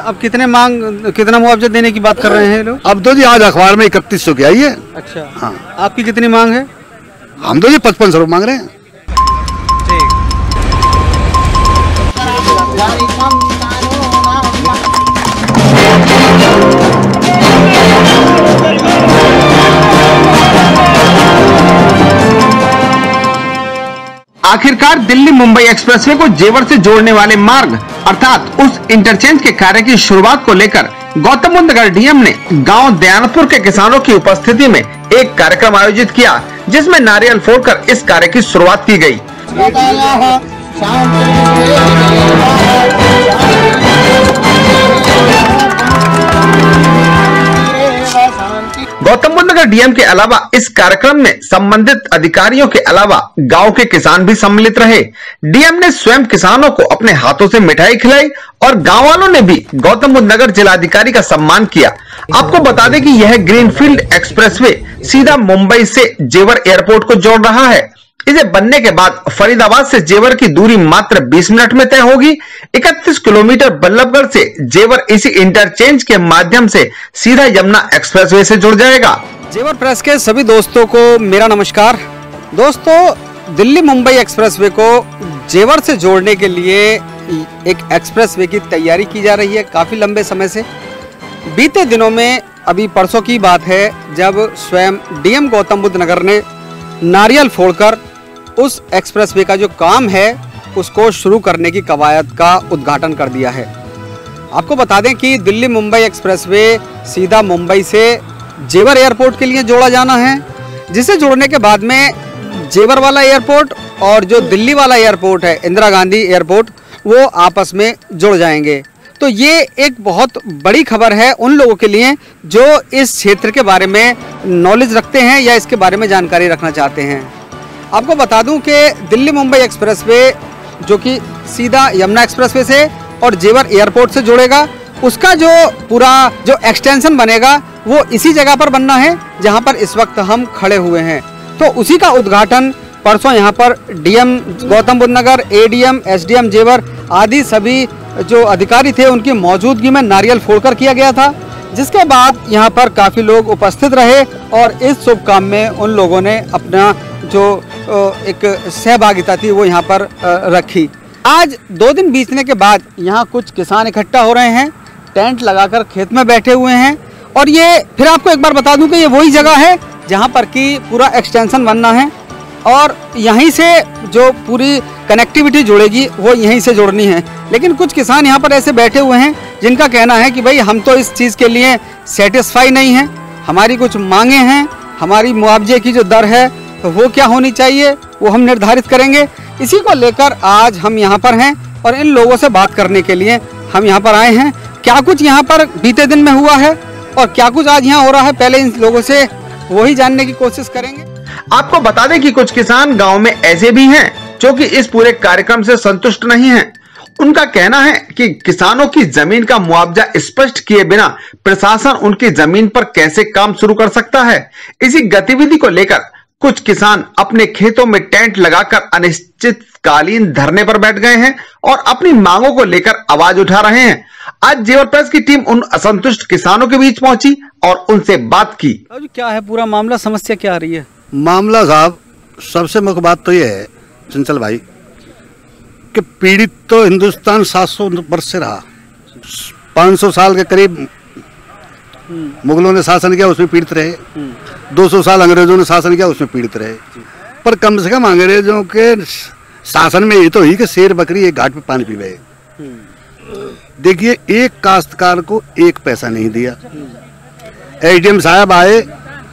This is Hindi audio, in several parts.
अब कितना मुआवजा देने की बात कर रहे हैं लोग? अब तो जी आज अखबार में 3100 की आई है। अच्छा हाँ। आपकी कितनी मांग है? हम तो जी 5500 रुपये मांग रहे हैं। आखिरकार दिल्ली मुंबई एक्सप्रेसवे को जेवर से जोड़ने वाले मार्ग अर्थात उस इंटरचेंज के कार्य की शुरुआत को लेकर गौतम बुद्ध नगर डीएम ने गांव दयानतपुर के किसानों की उपस्थिति में एक कार्यक्रम आयोजित किया, जिसमें नारियल फोड़कर इस कार्य की शुरुआत की गई। गौतम बुद्ध नगर डीएम के अलावा इस कार्यक्रम में संबंधित अधिकारियों के अलावा गांव के किसान भी सम्मिलित रहे। डीएम ने स्वयं किसानों को अपने हाथों से मिठाई खिलाई और गांव वालों ने भी गौतम बुद्ध नगर जिलाधिकारी का सम्मान किया। आपको बता दें कि यह ग्रीनफील्ड एक्सप्रेसवे सीधा मुंबई से जेवर एयरपोर्ट को जोड़ रहा है। इसे बनने के बाद फरीदाबाद से जेवर की दूरी मात्र 20 मिनट में तय होगी। 31 किलोमीटर बल्लभगढ़ से जेवर इसी इंटरचेंज के माध्यम से सीधा यमुना एक्सप्रेसवे से जुड़ जाएगा। जेवर प्रेस के सभी दोस्तों को मेरा नमस्कार। दोस्तों, दिल्ली मुंबई एक्सप्रेसवे को जेवर से जोड़ने के लिए एक एक्सप्रेसवे की तैयारी की जा रही है काफी लंबे समय से। बीते दिनों में, अभी परसों की बात है, जब स्वयं डीएम गौतम बुद्ध नगर ने नारियल फोड़कर उस एक्सप्रेसवे का जो काम है उसको शुरू करने की कवायद का उद्घाटन कर दिया है। आपको बता दें कि दिल्ली मुंबई एक्सप्रेसवे सीधा मुंबई से जेवर एयरपोर्ट के लिए जोड़ा जाना है, जिसे जोड़ने के बाद में जेवर वाला एयरपोर्ट और जो दिल्ली वाला एयरपोर्ट है, इंदिरा गांधी एयरपोर्ट, वो आपस में जुड़ जाएंगे। तो ये एक बहुत बड़ी खबर है उन लोगों के लिए जो इस क्षेत्र के बारे में नॉलेज रखते हैं या इसके बारे में जानकारी रखना चाहते हैं। आपको बता दूं कि दिल्ली मुंबई एक्सप्रेसवे जो कि सीधा यमुना एक्सप्रेसवे से और जेवर एयरपोर्ट से जुड़ेगा, उसका जो पूरा जो एक्सटेंशन बनेगा वो इसी जगह पर बनना है जहां पर इस वक्त हम खड़े हुए हैं। तो उसी का उद्घाटन परसों यहाँ पर डीएम गौतम बुद्ध नगर, एडीएम, एसडीएम जेवर आदि सभी जो अधिकारी थे उनकी मौजूदगी में नारियल फोड़कर किया गया था, जिसके बाद यहाँ पर काफ़ी लोग उपस्थित रहे और इस शुभ काम में उन लोगों ने अपना जो एक सहभागिता थी वो यहाँ पर रखी। आज 2 दिन बीतने के बाद यहाँ कुछ किसान इकट्ठा हो रहे हैं, टेंट लगाकर खेत में बैठे हुए हैं। और ये फिर आपको एक बार बता दूं कि ये वही जगह है जहाँ पर कि पूरा एक्सटेंशन बनना है और यहीं से जो पूरी कनेक्टिविटी जुड़ेगी वो यहीं से जोड़नी है। लेकिन कुछ किसान यहाँ पर ऐसे बैठे हुए हैं जिनका कहना है कि भाई हम तो इस चीज़ के लिए सेटिस्फाई नहीं हैं, हमारी कुछ मांगे हैं, हमारी मुआवजे की जो दर है तो वो क्या होनी चाहिए वो हम निर्धारित करेंगे। इसी को लेकर आज हम यहाँ पर हैं और इन लोगों से बात करने के लिए हम यहाँ पर आए हैं। क्या कुछ यहाँ पर बीते दिन में हुआ है और क्या कुछ आज यहाँ हो रहा है, पहले इन लोगों से वही जानने की कोशिश करेंगे। आपको बता दें कि कुछ किसान गांव में ऐसे भी हैं जो कि इस पूरे कार्यक्रम से संतुष्ट नहीं हैं। उनका कहना है कि किसानों की जमीन का मुआवजा स्पष्ट किए बिना प्रशासन उनकी जमीन पर कैसे काम शुरू कर सकता है। इसी गतिविधि को लेकर कुछ किसान अपने खेतों में टेंट लगाकर अनिश्चितकालीन धरने पर बैठ गए हैं और अपनी मांगों को लेकर आवाज उठा रहे हैं। आज जेवर प्रेस की टीम उन असंतुष्ट किसानों के बीच पहुंची और उनसे बात की। क्या है पूरा मामला, समस्या क्या आ रही है? मामला साहब, सबसे मुख्य बात तो ये है चंचल भाई कि पीड़ित तो हिंदुस्तान 700 वर्ष से रहा। 500 साल के करीब मुगलों ने शासन किया, उसमें पीड़ित रहे। 200 साल अंग्रेजों ने शासन किया, उसमें पीड़ित रहे। पर कम से कम अंग्रेजों के शासन में ये तो ही कि शेर बकरी एक घाट पे पानी पी गए। देखिए, एक काश्तकार को 1 पैसा नहीं दिया। एसडीएम साहब आए,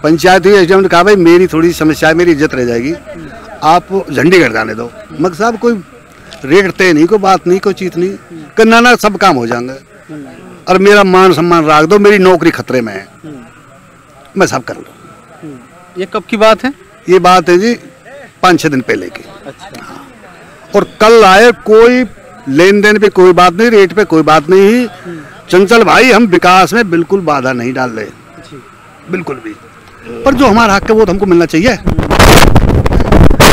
पंचायत हुई, एसडीएम ने कहा भाई मेरी थोड़ी समस्या है, मेरी इज्जत रह जाएगी, आप झंडी गड़ जाने दो। मगर साहब कोई रेट तय नहीं, कोई बात नहीं, कोई चीज नहीं, करना ना सब काम हो जाएंगे और मेरा मान सम्मान राख दो, मेरी नौकरी खतरे में है, मैं सब कर लूँ। ये कब की बात है? ये बात है जी 5-6 दिन पहले की। अच्छा। और कल आए, कोई लेन देन पे कोई बात नहीं, रेट पे कोई बात नहीं। चंचल भाई, हम विकास में बिल्कुल बाधा नहीं डाल रहे, बिल्कुल भी, पर जो हमारा हक है वो तो हमको मिलना चाहिए।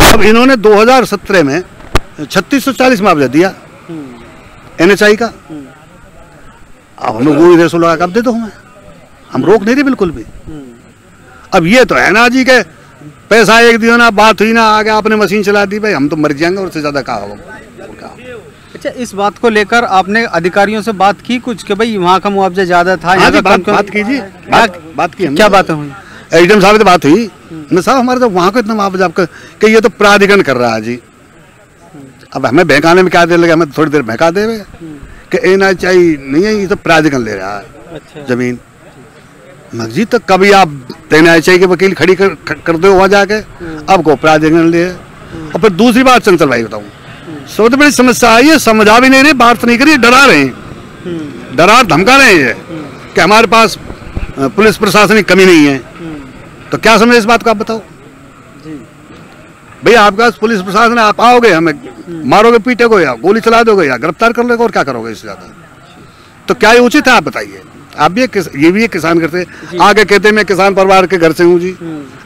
अब इन्होंने 2017 में 3640 मुआवजा दिया NHI का, अब हमें वो 150 लगा के अब दे दो हमें, हम रोक नहीं रहे बिल्कुल भी। अब ये तो है ना जी के पैसा एक दिया ना, बात हुई ना, आगे आपने मशीन चला दी, भाई हम तो मर जाएंगे, और से ज्यादा कहा होगा। अच्छा, इस बात को लेकर आपने अधिकारियों से बात की कुछ कि भाई वहाँ का मुआवजा ज्यादा था? हाँ जी, बात कीजिए, बात की, क्या बात हुई? एसडीएम साहब से बात हुई ना, साहब हमारे तो वहाँ को इतना मुआवजा आपका कि ये तो प्राधिकरण कर रहा है जी। अब हमें बहकाने में क्या देर लगे, हमें थोड़ी देर बहका देवे कि NHI नहीं है, ये तो प्राधिकरण ले रहा है। अच्छा। जमीन मस्जिद तो कभी आप NHI के वकील खड़ी कर दो वहाँ जाके, अब को प्राधिकरण ले। और फिर दूसरी बात चंचल भाई बताऊँ, सबसे बड़ी समस्या आई है, समझा भी नहीं रहे, बात नहीं करी, डरा रहे हैं, डरा धमका रहे हैं कि हमारे पास पुलिस प्रशासन की कमी नहीं है। तो क्या समझे इस बात को, आप बताओ भैया, आपके पास पुलिस प्रशासन है, आप आओगे हमें मारोगे, पीटोगे, या गोली चला दोगे, या गिरफ्तार कर लोगे, और क्या करोगे इससे ज्यादा? तो क्या ये उचित है, आप बताइए। आप भी ये भी एक किसान करते, आगे कहते मैं किसान परिवार के घर से हूँ जी,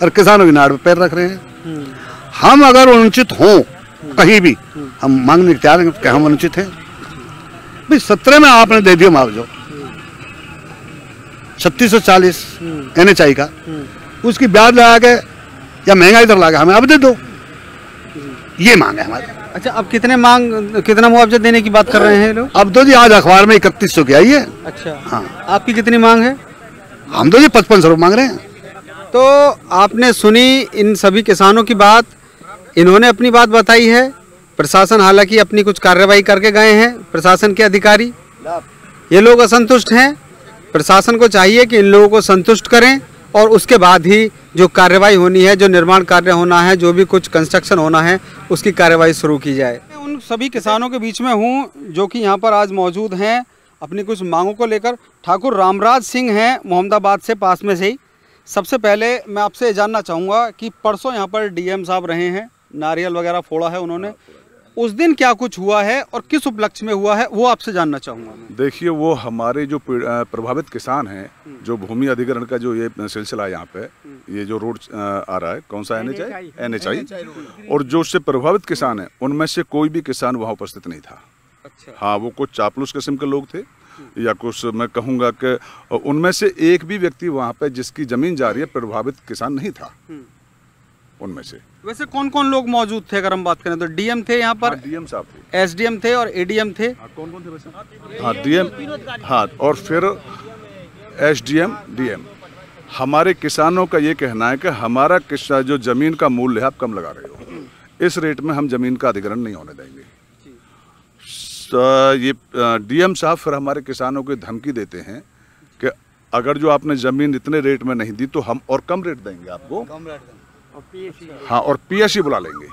और किसानों की नाड़ पे पैर रख रहे हैं। हम अगर अनुचित हों कहीं भी, हम मांगने के तैयार हैं कि हम अनुचित हैं। भाई 17 में आपने दे दिया मुआवजा 3640 NHI का, उसकी ब्याज लगा के या महंगाई दर लगा हमें अब दे दो, ये मांग है हमारी। अच्छा, अब कितना मुआवजा देने की बात कर रहे हैं लोग? अब तो जी आज अखबार में 3100 की आई है। अच्छा, हाँ, आपकी कितनी मांग है? हम तो जी 5500 मांग रहे हैं। तो आपने सुनी इन सभी किसानों की बात, इन्होंने अपनी बात बताई है। प्रशासन हालांकि अपनी कुछ कार्रवाई करके गए हैं, प्रशासन के अधिकारी, ये लोग असंतुष्ट हैं। प्रशासन को चाहिए कि इन लोगों को संतुष्ट करें और उसके बाद ही जो कार्रवाई होनी है, जो निर्माण कार्य होना है, जो भी कुछ कंस्ट्रक्शन होना है, उसकी कार्रवाई शुरू की जाए। मैं उन सभी किसानों के बीच में हूँ जो कि यहाँ पर आज मौजूद हैं अपनी कुछ मांगों को लेकर। ठाकुर रामराज सिंह हैं मोहम्मदाबाद से, पास में से ही। सबसे पहले मैं आपसे जानना चाहूँगा कि परसों यहाँ पर DM साहब रहे हैं, नारियल वगैरह फोड़ा है उन्होंने, उस दिन क्या कुछ हुआ है और किस उपलक्ष्य में हुआ है, वो आपसे जानना चाहूँगा मैं। देखिए, वो हमारे जो प्रभावित किसान हैं, जो भूमि अधिग्रहण का जो ये सिलसिला है यहाँ पे, ये जो रोड आ रहा है, कौन सा NHI, और जो उससे प्रभावित किसान हैं, उनमें से कोई भी किसान वहाँ उपस्थित नहीं था। अच्छा। हाँ, वो कुछ चापलूस किस्म के लोग थे, या कुछ मैं कहूँगा कि उनमें से एक भी व्यक्ति वहाँ पे जिसकी जमीन जा रही है प्रभावित किसान नहीं था उनमें से। वैसे कौन कौन लोग मौजूद थे अगर हम बात करें तो? DM थे यहाँ पर? DM साहब थे, SDM थे और ADM थे। कौन कौन थे वैसे? हाँ, DM, हाँ, और फिर SDM, DM। हमारे किसानों का ये कहना है कि हमारा जो जमीन का मूल्य है आप कम लगा रहे हो, इस रेट में हम जमीन का अधिग्रहण नहीं होने देंगे। ये DM साहब फिर हमारे किसानों को धमकी देते हैं कि अगर जो आपने जमीन इतने रेट में नहीं दी तो हम और कम रेट देंगे आपको, हाँ, और PSC बुला लेंगे।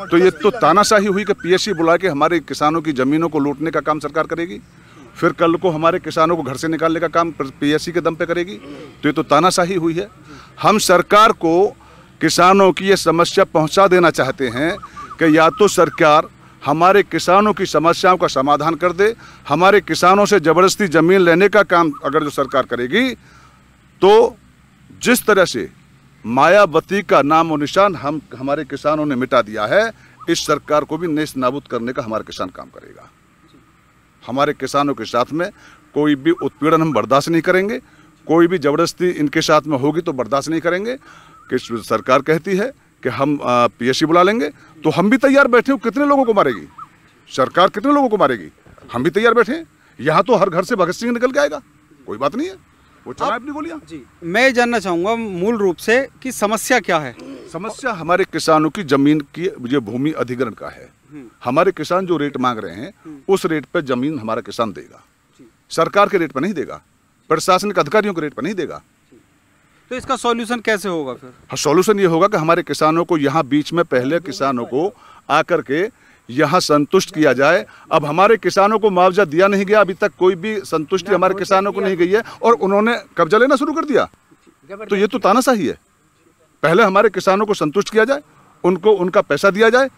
तो ये तो तानाशाही हुई कि PSC बुला के हमारे किसानों की जमीनों को लूटने का काम सरकार करेगी, फिर कल को हमारे किसानों को घर से निकालने का काम PSC के दम पे करेगी। तो ये तो तानाशाही हुई है। हम सरकार को किसानों की ये समस्या पहुंचा देना चाहते हैं कि या तो सरकार हमारे किसानों की समस्याओं का समाधान कर दे, हमारे किसानों से जबरदस्ती जमीन लेने का काम अगर जो सरकार करेगी, तो जिस तरह से मायावती का नाम और निशान हमारे किसानों ने मिटा दिया है, इस सरकार को भी नेस्त नाबूद करने का हमारा किसान काम करेगा। हमारे किसानों के साथ में कोई भी उत्पीड़न हम बर्दाश्त नहीं करेंगे, कोई भी जबरदस्ती इनके साथ में होगी तो बर्दाश्त नहीं करेंगे। कि सरकार कहती है कि हम PSC बुला लेंगे, तो हम भी तैयार बैठे हो। कितने लोगों को मारेगी सरकार, कितने लोगों को मारेगी, हम भी तैयार बैठे हैं। यहाँ तो हर घर से भगत सिंह निकल के आएगा, कोई बात नहीं है, वो चला अपनी गोलियां। जी, मैं जानना चाहूँगा मूल रूप से कि समस्या क्या है? समस्या हमारे किसानों की जमीन की जो भूमि अधिग्रहण का है। हमारे किसान जो रेट मांग रहे हैं उस रेट पे जमीन हमारा किसान देगा, सरकार के रेट पर नहीं देगा, प्रशासनिक अधिकारियों के रेट पर नहीं देगा। तो इसका सॉल्यूशन कैसे होगा फिर? हाँ, सॉल्यूशन ये होगा कि हमारे किसानों को यहाँ बीच में पहले किसानों को आकर के यहाँ संतुष्ट किया जाए। अब हमारे किसानों को मुआवजा दिया नहीं गया, अभी तक कोई भी संतुष्टि हमारे किसानों को नहीं गई है, और उन्होंने कब्जा लेना शुरू कर दिया। तो ये तो तानाशाही है। पहले हमारे किसानों को संतुष्ट किया जाए, उनको उनका पैसा दिया जाए,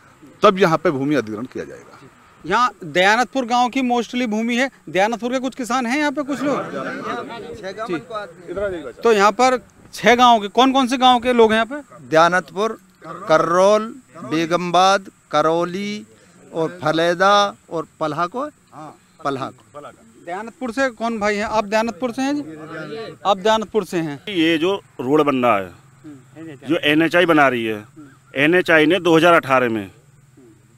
तब यहाँ पे भूमि अधिग्रहण किया जाएगा। यहाँ दयानतपुर गांव की मोस्टली भूमि है। दयानतपुर के कुछ किसान हैं यहाँ पे, कुछ लोग। तो यहाँ पर 6 गांव के, कौन कौन से गांव के लोग हैं यहाँ पे? दयानतपुर, कररोल, बेगमबाद, करौली और फलेदा और पलहा को दयानतपुर से कौन भाई हैं आप? दयानतपुर से हैं जी? आप दयानतपुर से हैं। ये जो रोड बन रहा है, जो NHI बना रही है, NHI ने 2018 में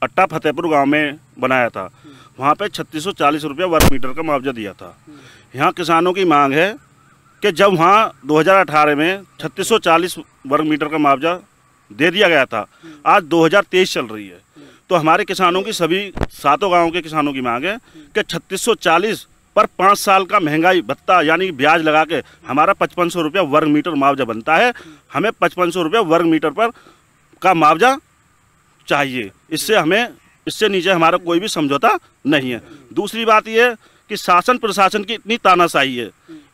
अट्टा फतेहपुर गांव में बनाया था। वहाँ पे 3640 रुपया वर्ग मीटर का मुआवजा दिया था। यहाँ किसानों की मांग है कि जब वहाँ 2018 में 3640 वर्ग मीटर का मुआवजा दे दिया गया था, आज 2023 चल रही है, तो हमारे किसानों की सभी 7 गाँव के किसानों की मांग है कि 3640 पर 5 साल का महंगाई भत्ता यानी ब्याज लगा के हमारा 5500 रुपया वर्ग मीटर मुआवजा बनता है। हमें 5500 रुपया वर्ग मीटर पर का मुआवजा चाहिए। इससे नीचे हमारा कोई भी समझौता नहीं है। दूसरी बात यह है कि शासन प्रशासन की इतनी तानाशाही है।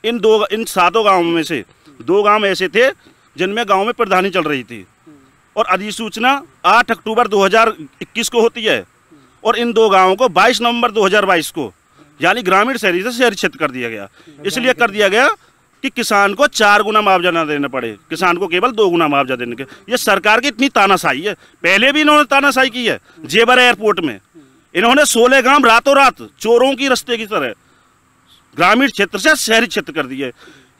इन 7 गाँवों में से 2 गाँव ऐसे थे जिनमें गाँव में प्रधानी चल रही थी और अधिसूचना 8 अक्टूबर 2021 को होती है और इन 2 गाँवों को 22 नवंबर 2022 को यानी ग्रामीण शहरी से शहरी क्षेत्र कर दिया गया। इसलिए कर दिया गया कि किसान को 4 गुना मुआवजा ना देना पड़े, किसान को केवल 2 गुना मुआवजा देने के। ये सरकार की इतनी तानाशाही है। पहले भी इन्होंने तानाशाही की है। जेवर एयरपोर्ट में इन्होंने 16 गांव रातों रात चोरों की रास्ते की तरह ग्रामीण क्षेत्र से शहरी क्षेत्र कर दिए।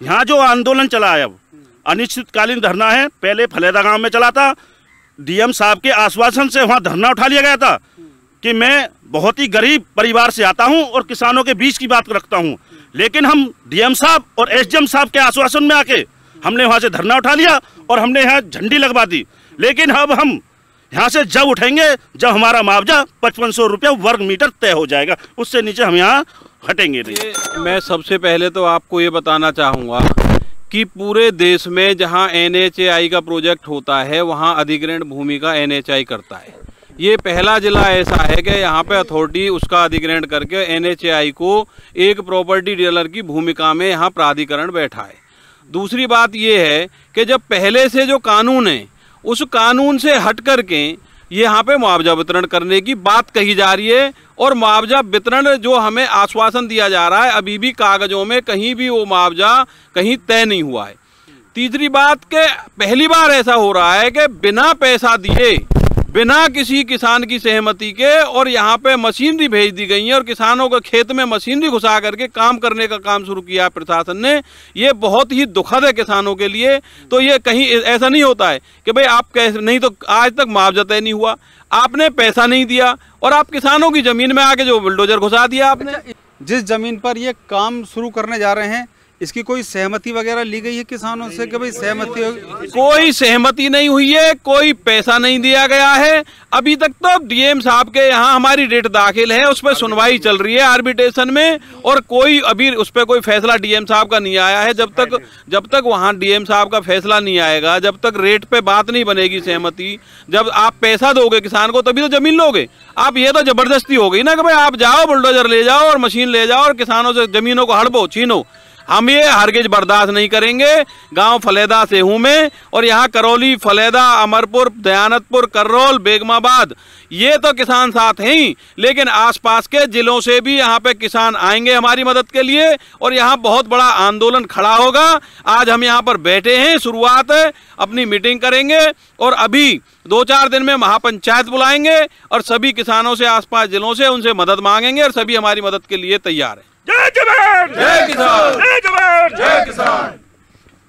यहाँ जो आंदोलन चला है, अब अनिश्चितकालीन धरना है, पहले फलेदा गांव में चला था। DM साहब के आश्वासन से वहाँ धरना उठा लिया गया था कि मैं बहुत ही गरीब परिवार से आता हूँ और किसानों के बीच की बात रखता हूँ, लेकिन हम DM साहब और SDM साहब के आश्वासन में आके हमने वहाँ से धरना उठा लिया और हमने यहाँ झंडी लगवा दी। लेकिन अब हम यहाँ से जब उठेंगे जब हमारा मुआवजा 5500 रुपया वर्ग मीटर तय हो जाएगा, उससे नीचे हम यहाँ हटेंगे नहीं। मैं सबसे पहले तो आपको ये बताना चाहूँगा कि पूरे देश में जहाँ NHI का प्रोजेक्ट होता है वहाँ अधिग्रहण भूमि का NHI करता है। ये पहला जिला ऐसा है कि यहाँ पे अथॉरिटी उसका अधिग्रहण करके NHI को एक प्रॉपर्टी डीलर की भूमिका में यहाँ प्राधिकरण बैठा है। दूसरी बात ये है कि जब पहले से जो कानून है उस कानून से हट करके यहाँ पे मुआवजा वितरण करने की बात कही जा रही है और मुआवजा वितरण जो हमें आश्वासन दिया जा रहा है अभी भी कागजों में कहीं भी वो मुआवजा कहीं तय नहीं हुआ है। तीसरी बात के पहली बार ऐसा हो रहा है कि बिना पैसा दिए, बिना किसी किसान की सहमति के और यहाँ पे मशीनरी भेज दी गई है और किसानों के खेत में मशीनरी घुसा करके काम करने का काम शुरू किया प्रशासन ने। ये बहुत ही दुखद है किसानों के लिए। तो ये कहीं ऐसा नहीं होता है कि भाई आप कैसे, नहीं तो आज तक मुआवजा तय नहीं हुआ, आपने पैसा नहीं दिया और आप किसानों की जमीन में आके जो बुलडोजर घुसा दिया आपने। जिस जमीन पर ये काम शुरू करने जा रहे हैं इसकी कोई सहमति वगैरह ली गई है किसानों से कि भाई सहमति? कोई सहमति नहीं हुई है, कोई पैसा नहीं दिया गया है। अभी तक तो DM साहब के यहाँ हमारी रेट दाखिल है, उस पर सुनवाई चल रही है आर्बिट्रेशन में और कोई अभी उस पर कोई फैसला DM साहब का नहीं आया है। जब तक वहाँ DM साहब का फैसला नहीं आएगा, जब तक रेट पे बात नहीं बनेगी सहमति, जब आप पैसा दोगे किसान को तभी तो जमीन लोगे। आप ये तो जबरदस्ती हो गई ना कि भाई आप जाओ बुलडोजर ले जाओ और मशीन ले जाओ और किसानों से जमीनों को हड़पो छीनो। हम ये हरगिज बर्दाश्त नहीं करेंगे। गांव फलेदा से हूँ मैं और यहाँ करौली, फलेदा, अमरपुर, दयानतपुर, कररोल, बेगमाबाद ये तो किसान साथ हैं ही, लेकिन आसपास के जिलों से भी यहाँ पे किसान आएंगे हमारी मदद के लिए और यहाँ बहुत बड़ा आंदोलन खड़ा होगा। आज हम यहाँ पर बैठे हैं, शुरुआत है, अपनी मीटिंग करेंगे और अभी 2-4 दिन में महापंचायत बुलाएंगे और सभी किसानों से आसपास जिलों से उनसे मदद मांगेंगे और सभी हमारी मदद के लिए तैयार है। जय जवान, जय किसान, जय जवान, जय किसान।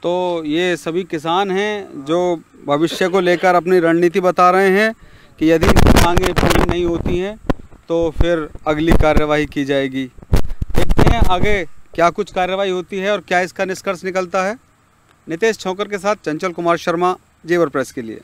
तो ये सभी किसान हैं जो भविष्य को लेकर अपनी रणनीति बता रहे हैं कि यदि मांगें पूरी नहीं होती हैं तो फिर अगली कार्यवाही की जाएगी। देखते हैं आगे क्या कुछ कार्यवाही होती है और क्या इसका निष्कर्ष निकलता है। नितेश छोकर के साथ चंचल कुमार शर्मा, जेवर प्रेस के लिए।